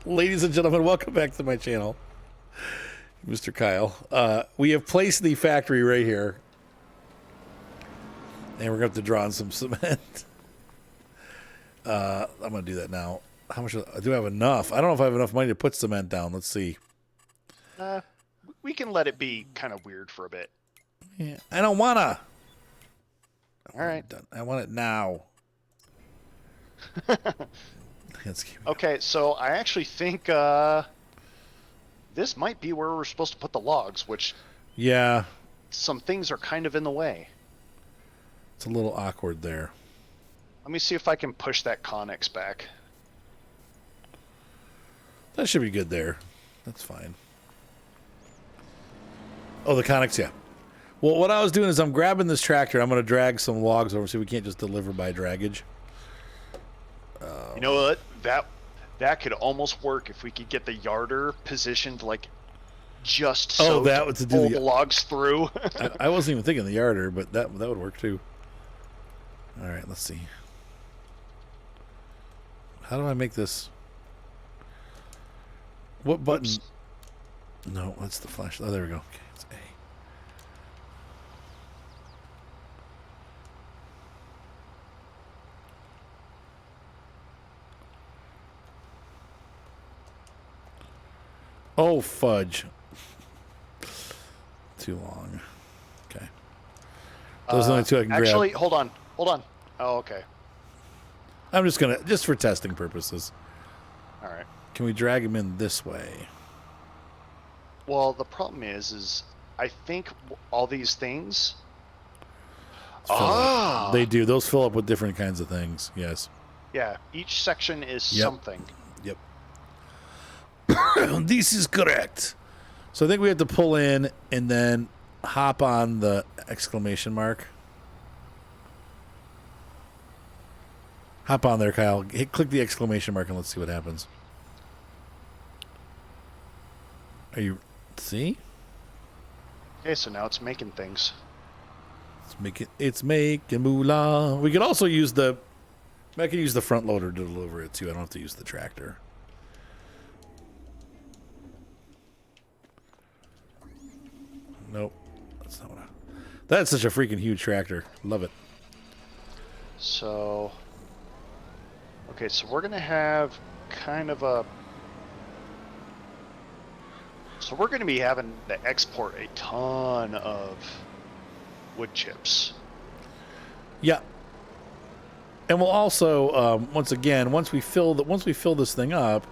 Ladies and gentlemen, welcome back to my channel, Mr. Kyle. We have placed the factory right here, and we're going to have to draw on some cement. I'm going to do that now. How much do I have enough? I don't know if I have enough money to put cement down. Let's see. We can let it be kind of weird for a bit. Yeah, I don't want to. All right. I want it now. Okay, so I actually think this might be where we're supposed to put the logs, which... Yeah. Some things are kind of in the way. It's a little awkward there. Let me see if I can push that Connex back. That should be good there. That's fine. Oh, the Connex, yeah. Well, what I was doing is I'm grabbing this tractor. I'm going to drag some logs over so we can't just deliver by draggage. You know what? That could almost work if we could get the yarder positioned like just so to pull the logs through. I wasn't even thinking the yarder, but that would work too. All right, let's see. How do I make this? What button? Oops. No, that's the flash. Oh, there we go. Okay, it's A. Oh, fudge. Too long. Okay. Those are the only two I can grab. Actually, hold on. Oh, okay. I'm just for testing purposes. All right. Can we drag him in this way? Well, the problem is I think all these things... They do. Those fill up with different kinds of things, yes. Yeah, each section is something. Yep. This is correct. So I think we have to pull in and then hop on the exclamation mark. Hop on there, Kyle. Click the exclamation mark and let's see what happens. Are you... See? Okay, so now it's making things. It's making moolah. We could also use I could use the front loader to deliver it too. I don't have to use the tractor. Nope. That's not what That's such a freaking huge tractor. Love it. So... Okay, so we're going to have kind of a... So we're going to be having to export a ton of wood chips. Yeah. And we'll also, once we fill this thing up,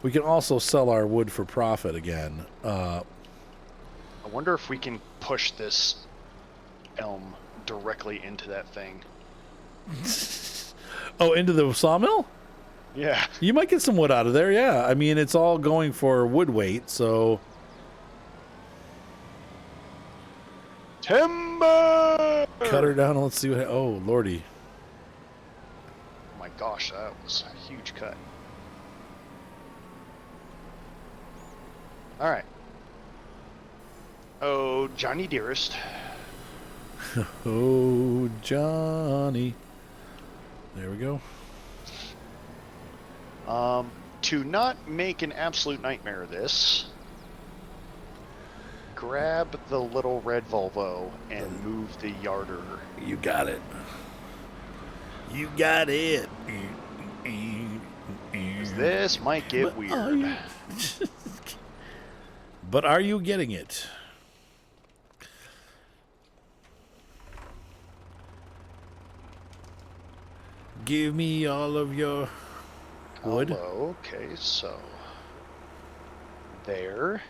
we can also sell our wood for profit again. I wonder if we can push this elm directly into that thing. Oh, into the sawmill? Yeah. You might get some wood out of there, yeah. I mean, it's all going for wood weight, so... Timber! Cut her down and let's see what... Oh, lordy. Oh my gosh, that was a huge cut. Alright. Oh, Johnny dearest. Oh, Johnny. There we go. To not make an absolute nightmare of this, grab the little red Volvo and move the yarder. You got it. You got it. This might get weird. But are you getting it? Give me all of your wood. Hello. Okay, so there.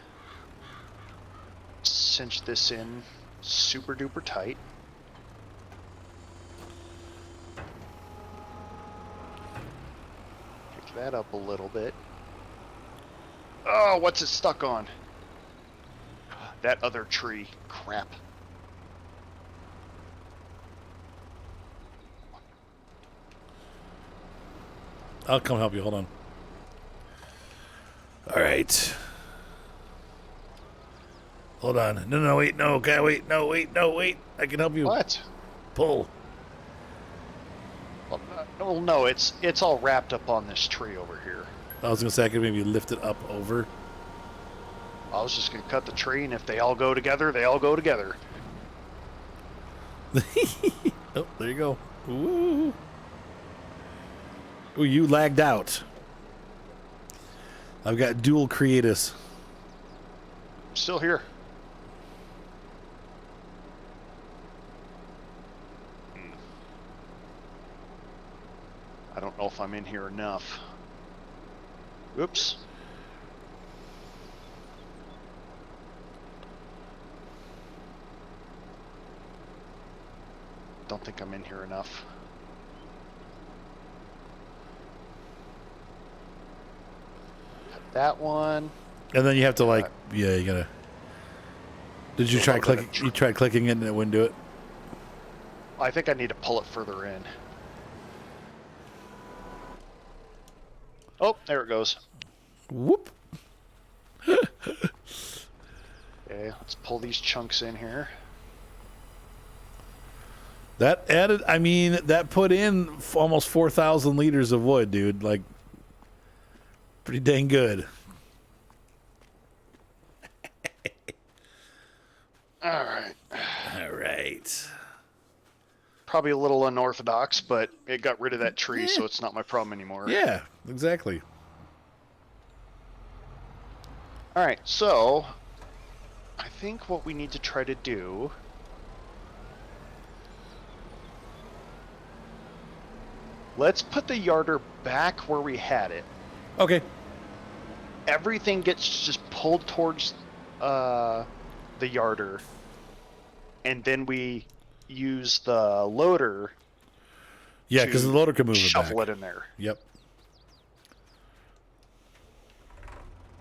Cinch this in super duper tight. Pick that up a little bit. Oh, what's it stuck on? That other tree. Crap. I'll come help you. Hold on. All right. Hold on. No, wait. No, okay, wait. No, wait. I can help you. What? Pull. Well, no, it's all wrapped up on this tree over here. I was gonna say I could maybe lift it up over. I was just gonna cut the tree, and if they all go together, they all go together. Oh, there you go. Ooh. Ooh, you lagged out. I've got dual creatus. I'm still here. I don't know if I'm in here enough. Whoops. Don't think I'm in here enough. Cut that one. And then you have to like, yeah, you gotta. Did you try clicking? You tried clicking it and it wouldn't do it. I think I need to pull it further in. Oh, there it goes. Whoop. Okay, let's pull these chunks in here. That added, I mean, that put in almost 4,000 liters of wood, dude. Like, pretty dang good. All right. All right. Probably a little unorthodox, but it got rid of that tree, so it's not my problem anymore. Yeah, exactly. All right, so I think what we need to try to do let's put the yarder back where we had it. Okay. Everything gets just pulled towards the yarder, and then we use the loader. Yeah, because the loader can move it back. Shuffle it in there. Yep.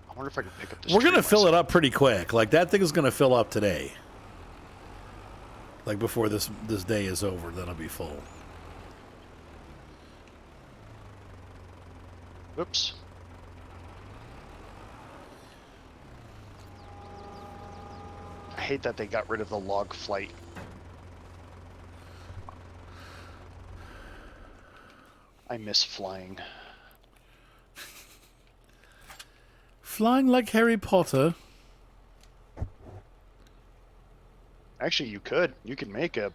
I wonder if I can pick up this. We're going to fill it up pretty quick. Like, that thing is going to fill up today. Like, before this day is over, then it'll be full. Whoops. I hate that they got rid of the log flight. I miss flying. Flying like Harry Potter. Actually, you could. You could make a.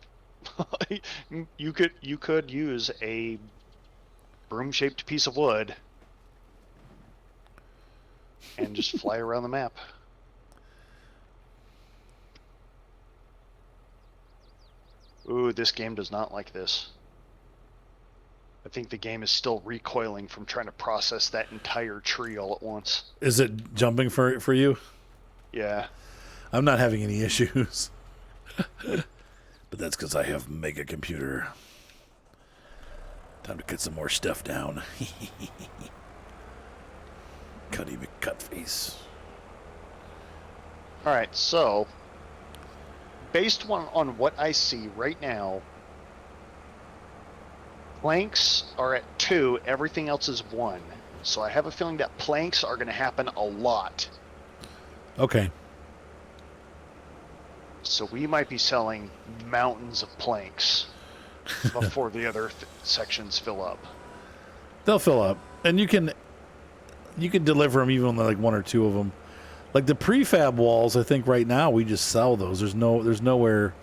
you could use a broom-shaped piece of wood and just fly around the map. Ooh, this game does not like this. I think the game is still recoiling from trying to process that entire tree all at once. Is it jumping for you? Yeah. I'm not having any issues. But that's because I have mega computer. Time to cut some more stuff down. Cuddy McCutface. Alright, so based on what I see right now, planks are at 2, everything else is 1. So I have a feeling that planks are going to happen a lot. Okay. So we might be selling mountains of planks before the other sections fill up. They'll fill up, and you can deliver them even on like 1 or 2 of them. Like the prefab walls, I think right now we just sell those. There's nowhere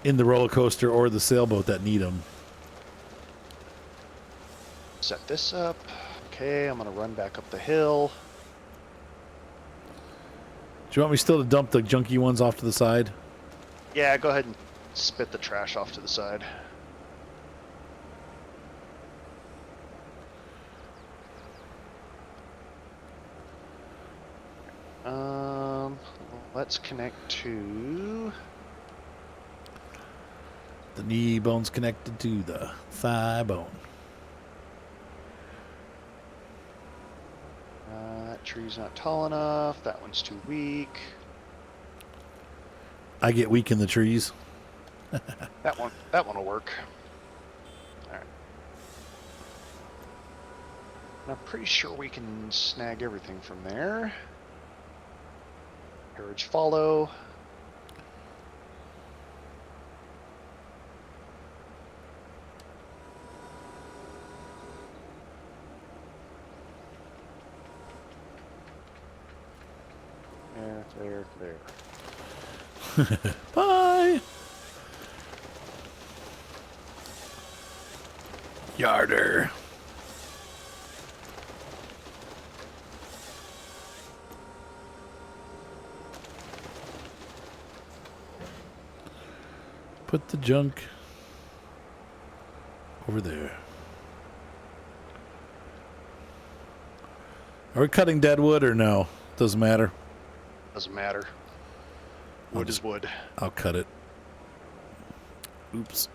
in the roller coaster or the sailboat that need them. Set this up. Okay, I'm gonna run back up the hill. Do you want me still to dump the junky ones off to the side? Yeah, go ahead and spit the trash off to the side. Let's connect to the knee bone's connected to the thigh bone. That tree's not tall enough. That one's too weak. I get weak in the trees. That one will work. All right. And I'm pretty sure we can snag everything from there. Carriage follow. There. Bye. Yarder. Put the junk over there. Are we cutting dead wood or no? Doesn't matter. Doesn't matter. Wood is wood. I'll cut it. Oops.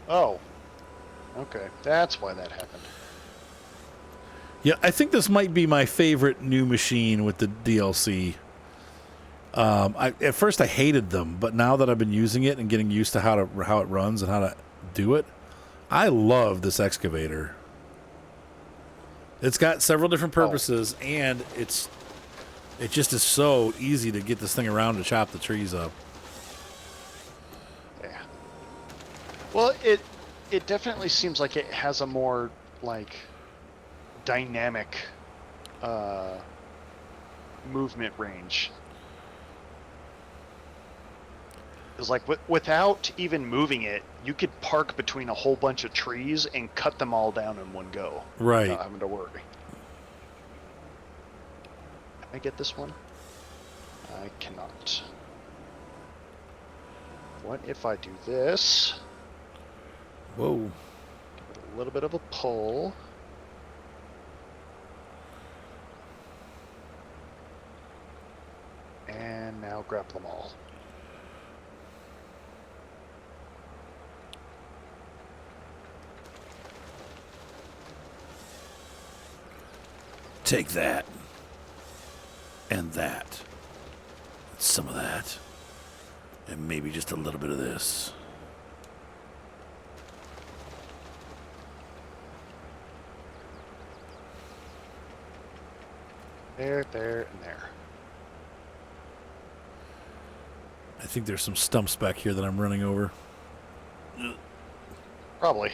Oh. Okay. That's why that happened. Yeah, I think this might be my favorite new machine with the DLC. At first I hated them, but now that I've been using it and getting used to how it runs and how to do it, I love this excavator. It's got several different purposes, and it just is so easy to get this thing around to chop the trees up. Yeah. Well, it definitely seems like it has a more like dynamic movement range. It's like without even moving it, you could park between a whole bunch of trees and cut them all down in one go. Right. Without having to worry. Can I get this one? I cannot. What if I do this? Whoa. Give it a little bit of a pull. And now grapple them all. Take that. And that. Some of that. And maybe just a little bit of this. There, and there. I think there's some stumps back here that I'm running over. Probably.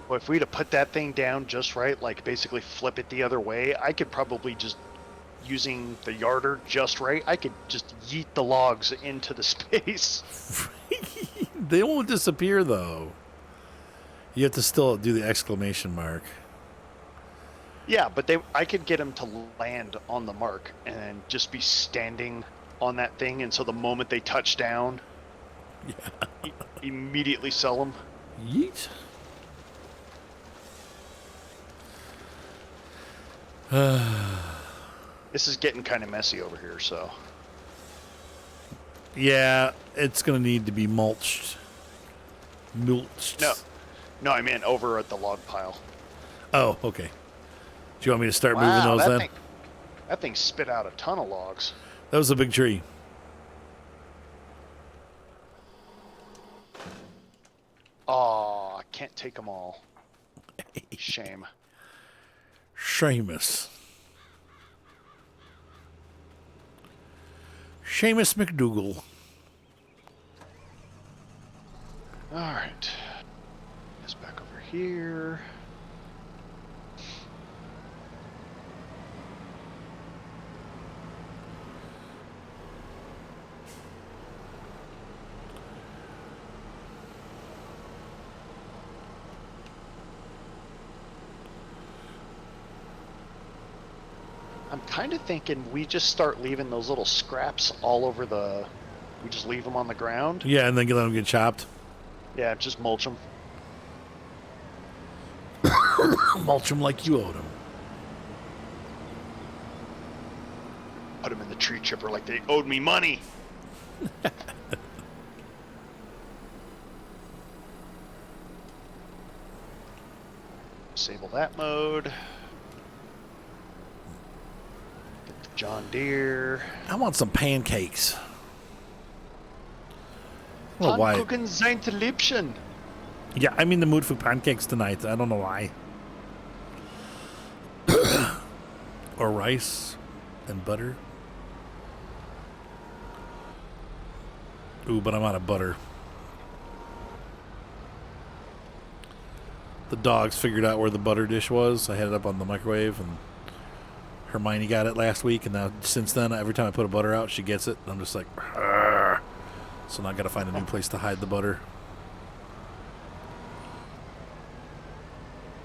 Well, if we'd have put that thing down just right, like basically flip it the other way, I could probably just, using the yarder just right, I could just yeet the logs into the space. They won't disappear, though. You have to still do the exclamation mark. Yeah, but I could get them to land on the mark and just be standing on that thing, and so the moment they touch down, immediately sell them. Yeet. This is getting kind of messy over here, so. Yeah, it's going to need to be mulched. Mulched. No, I meant over at the log pile. Oh, okay. Do you want me to start moving those then? That thing spit out a ton of logs. That was a big tree. Oh, I can't take them all. Shame. Seamus. Seamus McDougal. All right. This back over here. I'm kind of thinking we just start leaving those little scraps all over we just leave them on the ground. Yeah, and then let them get chopped. Yeah, just mulch them. Mulch them like you owed them. Put them in the tree chipper like they owed me money. Disable that mode. Get the John Deere. I want some pancakes. Well, why? Pannkuchen sind Liebchen. Yeah, I'm in the mood for pancakes tonight. I don't know why. Or rice and butter. Ooh, but I'm out of butter. The dogs figured out where the butter dish was. I had it up on the microwave, and Hermione got it last week, and now since then, every time I put a butter out, she gets it. And I'm just like, "Argh." So now I got to find a new place to hide the butter.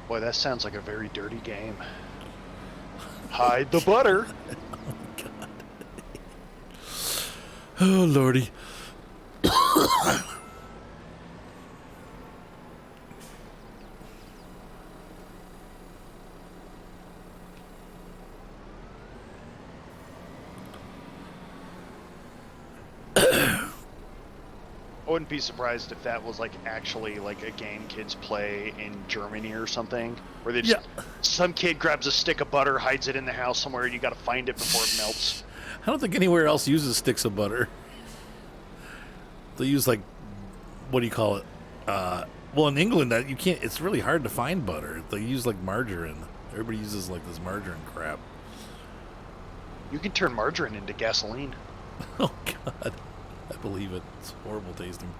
Boy, that sounds like a very dirty game. Hide the butter. Oh, Lordy. I wouldn't be surprised if that was like actually like a game kids play in Germany or something, where they just some kid grabs a stick of butter, hides it in the house somewhere, and you got to find it before it melts. I don't think anywhere else uses sticks of butter. They use like, what do you call it? Well, in England, you can't. It's really hard to find butter. They use like margarine. Everybody uses like this margarine crap. You can turn margarine into gasoline. Oh God. I believe it. It's horrible tasting.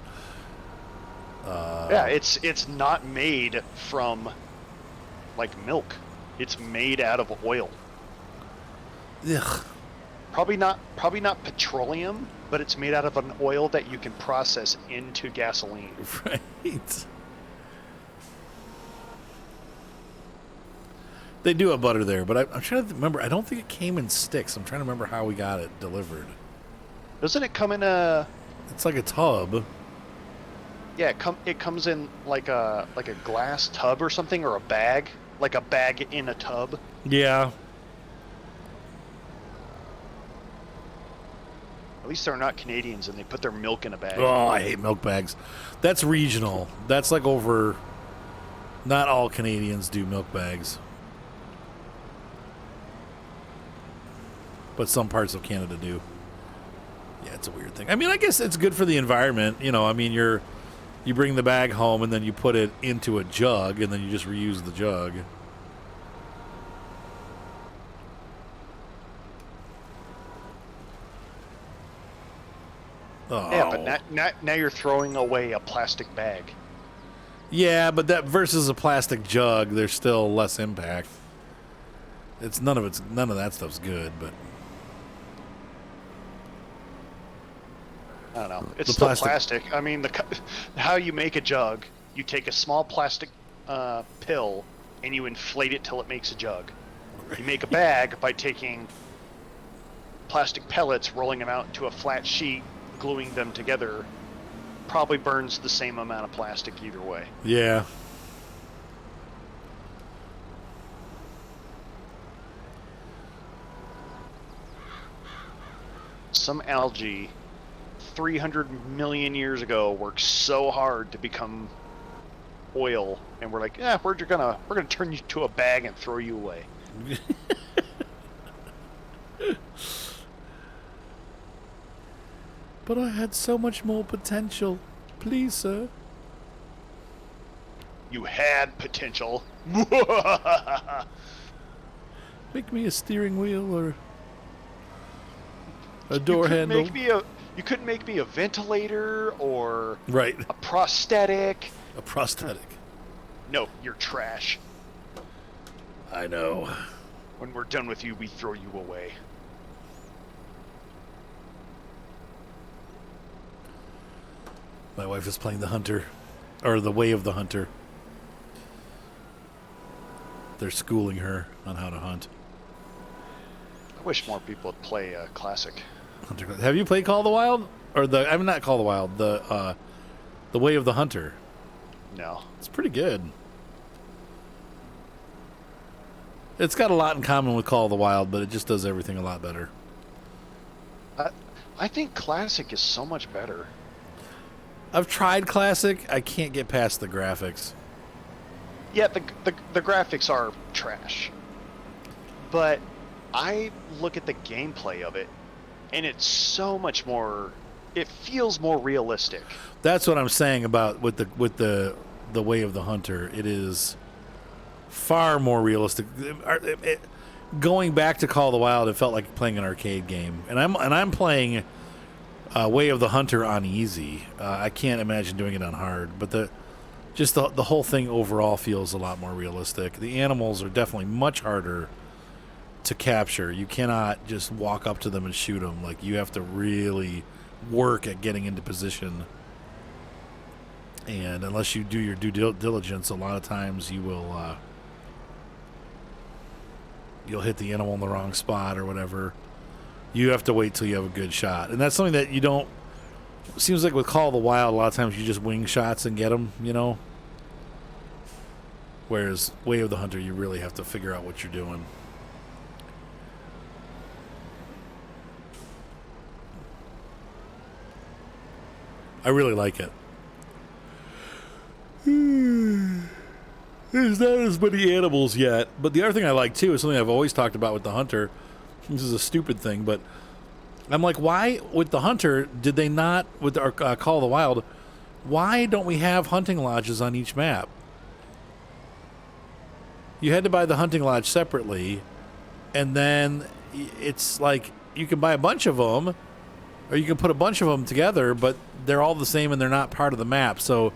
Yeah, it's not made from like milk. It's made out of oil. Ugh. Probably not petroleum, but it's made out of an oil that you can process into gasoline. Right. They do have butter there, but I'm trying to remember. I don't think it came in sticks. I'm trying to remember how we got it delivered. Doesn't it come in a? It's like a tub. Yeah, it comes in like a glass tub or something, or a bag, like a bag in a tub. Yeah. At least they're not Canadians and they put their milk in a bag. Oh, I hate milk bags. That's regional. That's like over. Not all Canadians do milk bags, but some parts of Canada do. Yeah, it's a weird thing. I mean, I guess it's good for the environment. You know, I mean, you bring the bag home and then you put it into a jug and then you just reuse the jug. Oh. Yeah, but now you're throwing away a plastic bag. Yeah, but that versus a plastic jug, there's still less impact. None of that stuff's good, but I don't know. It's still plastic. I mean, how you make a jug, you take a small plastic pill and you inflate it till it makes a jug. You make a bag by taking plastic pellets, rolling them out into a flat sheet, gluing them together. Probably burns the same amount of plastic either way. Yeah. Some algae 300 million years ago worked so hard to become oil, and we're like, yeah, we're gonna turn you to a bag and throw you away. But I had so much more potential. Please, sir. You had potential. Make me a steering wheel or a door handle. You couldn't make me a ventilator or right. a prosthetic. A prosthetic. No, you're trash. I know. When we're done with you, we throw you away. My wife is playing the hunter, or the way of the hunter. They're schooling her on how to hunt. I wish more people would play Classic. Hunter. Have you played Call of the Wild? Or I'm not Call of the Wild, the Way of the Hunter. No. It's pretty good. It's got a lot in common with Call of the Wild, but it just does everything a lot better. I think Classic is so much better. I've tried Classic. I can't get past the graphics. Yeah, the graphics are trash. But I look at the gameplay of it, and it's so much more. It feels more realistic. That's what I'm saying about with the Way of the Hunter. It is far more realistic. Going back to Call of the Wild, it felt like playing an arcade game, and I'm playing Way of the Hunter on easy. I can't imagine doing it on hard, but the just the whole thing overall feels a lot more realistic. The animals are definitely much harder to capture. You cannot just walk up to them and shoot them. Like, you have to really work at getting into position. And unless you do your due diligence, a lot of times you will you'll hit the animal in the wrong spot or whatever. You have to wait till you have a good shot, and that's something that you don't. Seems like with Call of the Wild, a lot of times you just wing shots and get them, you know. Whereas Way of the Hunter, you really have to figure out what you're doing. I really like it. There's not as many animals yet. But the other thing I like, too, is something I've always talked about with the Hunter. This is a stupid thing, but I'm like, why, with the Hunter, did they not, with our Call of the Wild, why don't we have hunting lodges on each map? You had to buy the hunting lodge separately, and then it's like you can buy a bunch of them, or you can put a bunch of them together, but they're all the same and they're not part of the map. So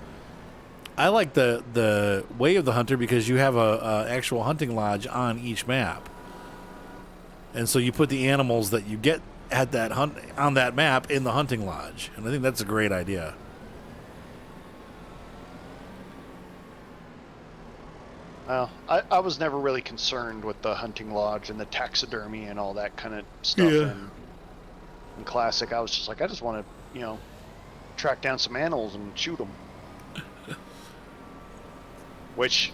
I like the Way of the Hunter because you have a actual hunting lodge on each map, and so you put the animals that you get at that hunt on that map in the hunting lodge, and I think that's a great idea. Well, I was never really concerned with the hunting lodge and the taxidermy and all that kind of stuff in Classic. I was just like, I just want to, you know, track down some animals and shoot them. Which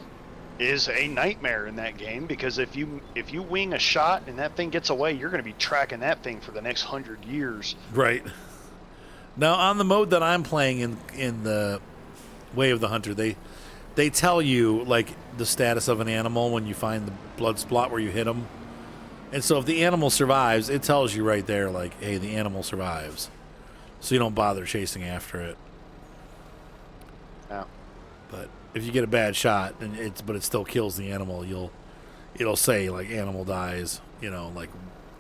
is a nightmare in that game, because if you wing a shot and that thing gets away, you're going to be tracking that thing for the next 100 years. Right. Now, on the mode that I'm playing in the Way of the Hunter, they tell you, like, the status of an animal when you find the blood spot where you hit them. And so if the animal survives, it tells you right there, like, hey, the animal survives. So you don't bother chasing after it. Yeah. But if you get a bad shot but it still kills the animal, it'll say, like, animal dies, you know, like,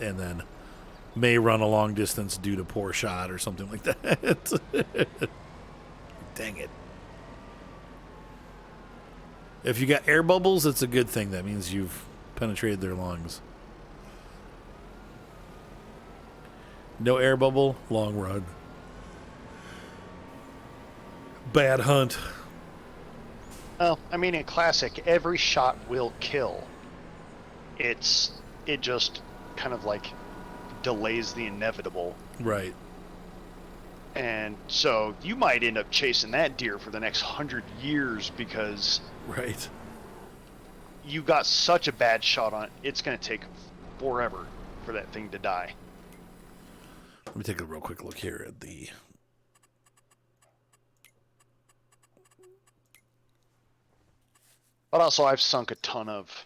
and then may run a long distance due to poor shot or something like that. Dang it. If you got air bubbles, it's a good thing. That means you've penetrated their lungs. No air bubble, long run. Bad hunt. Well, I mean, in Classic, every shot will kill. It just kind of like delays the inevitable. Right. And so you might end up chasing that deer for the next 100 years because right, you got such a bad shot on it. It's going to take forever for that thing to die. Let me take a real quick look here at the... But also, I've sunk a ton of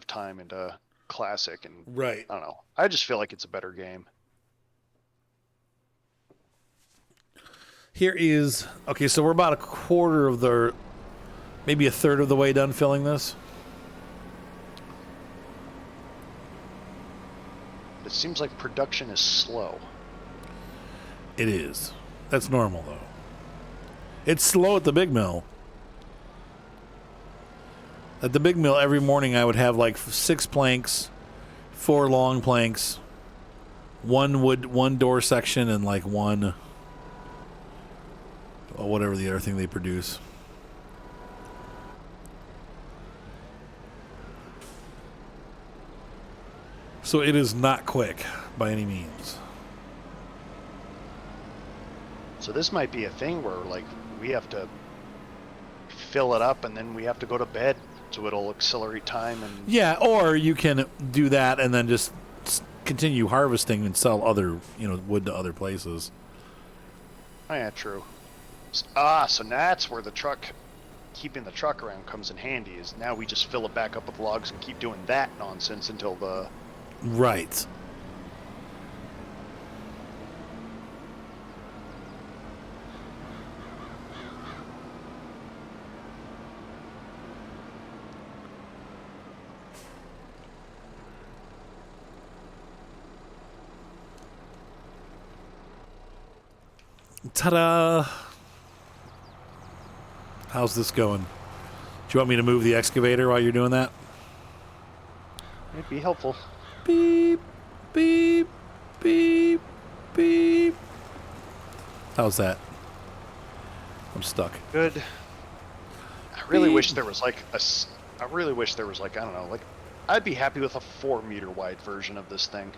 time into Classic, and right. I don't know. I just feel like it's a better game. Here is... Okay, so we're about a quarter of the... Maybe a third of the way done filling this. It seems like production is slow. It is. That's normal, though. It's slow at the big mill. At the big mill, every morning I would have like 6 planks, 4 long planks, 1 door section, and like 1... or whatever the other thing they produce. So it is not quick by any means. So this might be a thing where, like, we have to fill it up and then we have to go to bed, so it'll accelerate time. And yeah, or you can do that and then just continue harvesting and sell other, wood to other places. Oh yeah, true. So that's where keeping the truck around comes in handy, is now we just fill it back up with logs and keep doing that nonsense until the... Right. Ta-da! How's this going? Do you want me to move the excavator while you're doing that? It'd be helpful. Beep, beep, beep, beep. How's that? I'm stuck. Good. I really wish there was like I really wish there was like, I don't know, like, I'd be happy with a 4-meter wide version of this thing.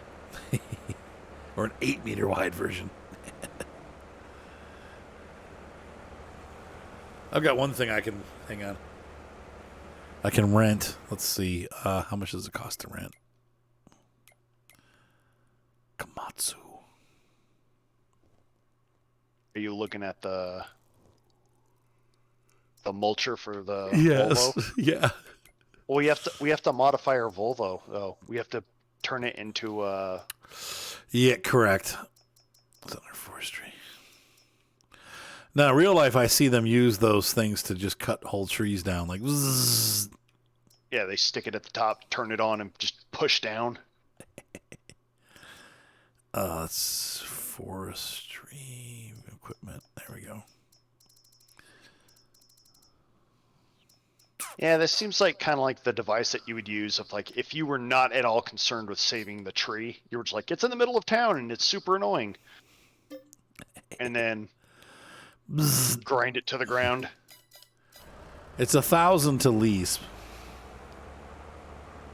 Or an 8-meter wide version. I've got one thing I can, hang on. I can rent. Let's see. How much does it cost to rent? Komatsu. Are you looking at the mulcher for the Yes. Volvo? Yeah. Well, we have to modify our Volvo though. We have to turn it into Yeah, correct. It's under forestry. Now, in real life, I see them use those things to just cut whole trees down, like. Zzz. Yeah, they stick it at the top, turn it on, and just push down. It's forestry equipment. There we go. Yeah, this seems like kind of like the device that you would use of like if you were not at all concerned with saving the tree, you were just like, it's in the middle of town and it's super annoying, and then Bzz. grind it to the ground. It's $1,000 to lease.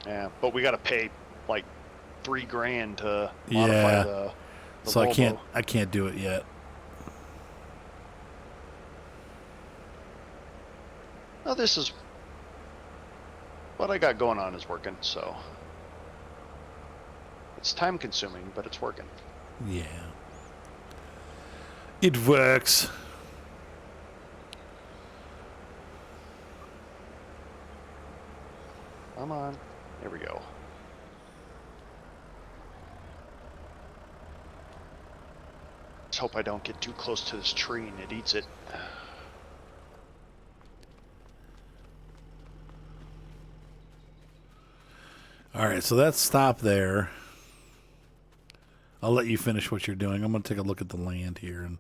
Yeah, but we got to pay like $3,000 to modify the So Volvo. I can't do it yet. No, this is what I got going on is working, so it's time consuming, but it's working. Yeah. It works. Come on. There we go. Let's hope I don't get too close to this tree and it eats it. All right, so that's stop there. I'll let you finish what you're doing. I'm going to take a look at the land here and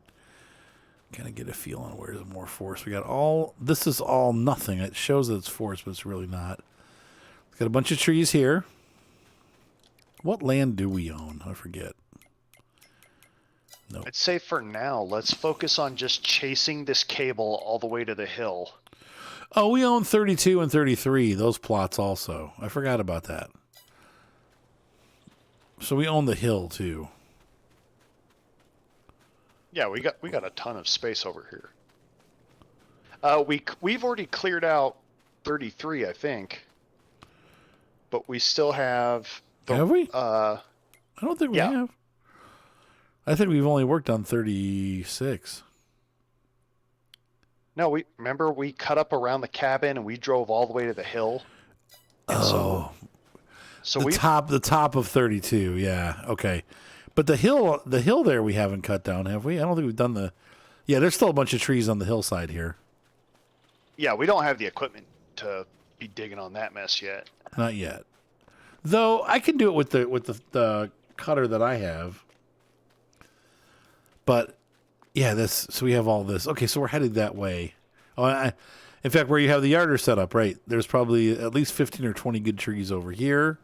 kind of get a feel on where there's more forest. We got all, this is all nothing. It shows that it's forest, but it's really not. Got a bunch of trees here. What land do we own? I forget. Nope. I'd say for now, let's focus on just chasing this cable all the way to the hill. Oh, we own 32 and 33, those plots also. I forgot about that. So we own the hill too. Yeah, we got a ton of space over here. We've already cleared out 33, I think. But we still have Have we? I don't think we yeah. have. I think we've only worked on 36. No, we cut up around the cabin and we drove all the way to the hill. And Oh. So the top of 32, yeah. Okay. But the hill there we haven't cut down, have we? I don't think we've done the. Yeah, there's still a bunch of trees on the hillside here. Yeah, we don't have the equipment to be digging on that mess yet. Not yet. Though I can do it with the cutter that I have. But yeah, so we have all this. Okay, so we're headed that way. Oh, in fact, where you have the yarder set up, right? There's probably at least 15 or 20 good trees over here.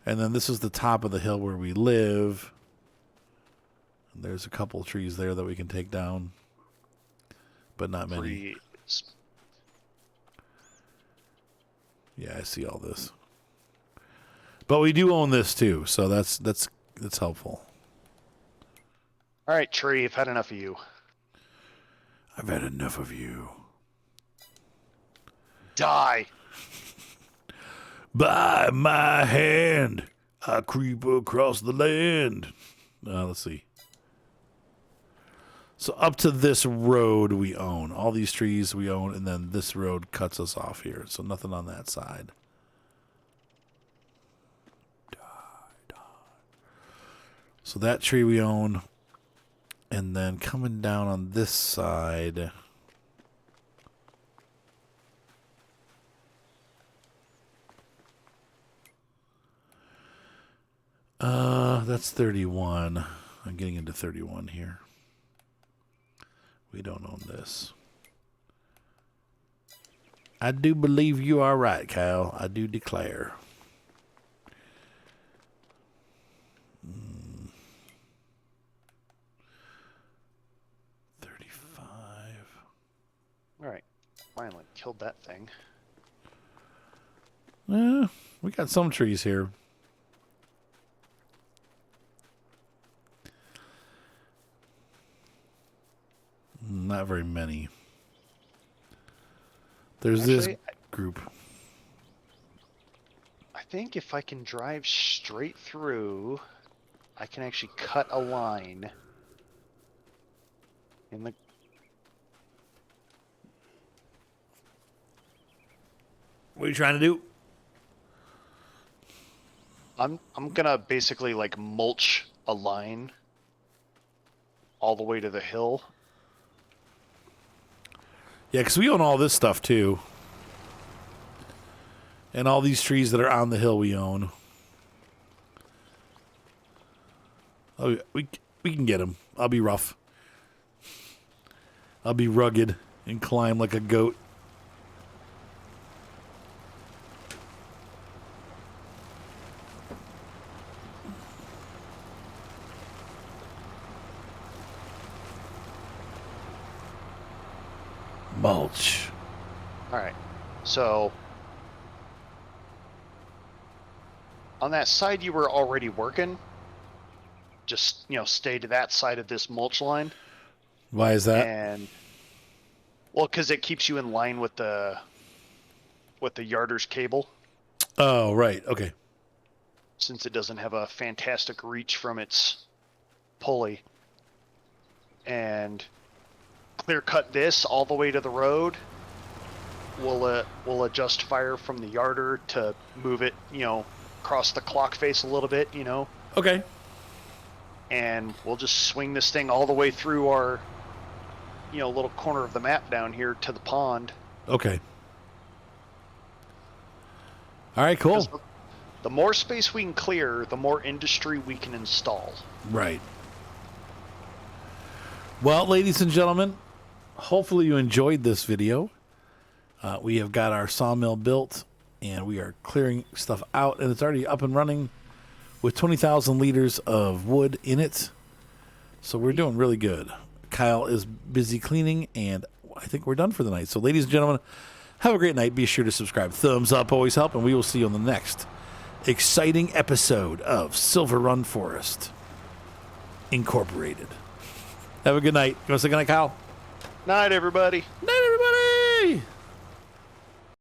And then this is the top of the hill where we live. And there's a couple of trees there that we can take down. But not many. Yeah, I see all this. But we do own this too, so that's helpful. All right, tree, I've had enough of you. I've had enough of you. Die. By my hand, I creep across the land. Let's see. So up to this road we own. All these trees we own, and then this road cuts us off here. So nothing on that side. So that tree we own. And then coming down on this side. That's 31. I'm getting into 31 here. We don't own this. I do believe you are right, Kyle. I do declare. Mm. 35. All right. Finally killed that thing. We got some trees here. Not very many. There's Actually, this group. I think if I can drive straight through, I can actually cut a line in the... What are you trying to do? I'm gonna basically like mulch a line all the way to the hill. Yeah, because we own all this stuff too. And all these trees that are on the hill we own. Oh, we can get them. I'll be rough. I'll be rugged and climb like a goat. Mulch. All right. So on that side you were already working, just, stay to that side of this mulch line. Why is that? And well, because it keeps you in line with the yarder's cable, Oh, right. Okay. since it doesn't have a fantastic reach from its pulley. And clear cut this all the way to the road. We'll adjust fire from the yarder to move it, across the clock face a little bit, Okay. and we'll just swing this thing all the way through our, little corner of the map down here to the pond. Okay. All right, cool. 'Cause the more space we can clear, the more industry we can install. Right. Well, ladies and gentlemen, hopefully you enjoyed this video. We have got our sawmill built, and we are clearing stuff out, and it's already up and running with 20,000 liters of wood in it. So we're doing really good. Kyle is busy cleaning, and I think we're done for the night. So, ladies and gentlemen, have a great night. Be sure to subscribe. Thumbs up always help, and we will see you on the next exciting episode of Silverrun Forest Incorporated. Have a good night. You want to say good night, Kyle? Night, everybody. Night, everybody.